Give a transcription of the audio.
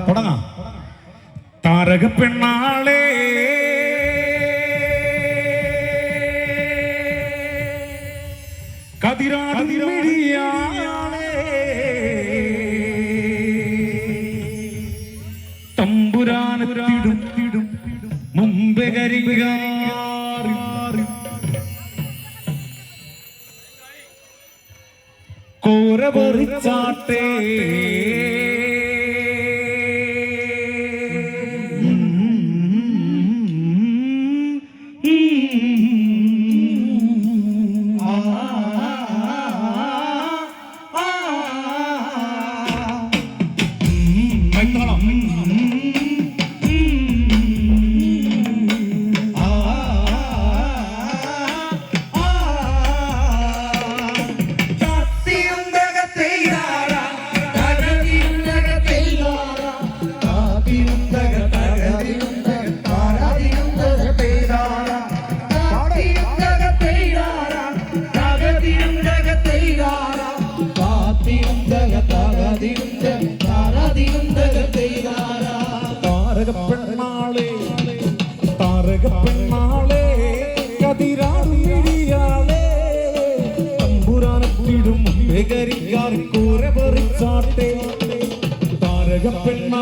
തുടങ്ങാം. താരക പെണ്ണാളെ കതിരാടിയാളെ തമ്പുരാനത്തിടും മുമ്പേ കരികാറി കോര പറിച്ചാട്ടേ താരകപ്പെണ്ണാളെ കതിരാടിയാളെ തമ്പുരാനത്തിടും മുമ്പേ കരികാറി കോര പറിച്ചാട്ടെ താരകപ്പെണ്ണ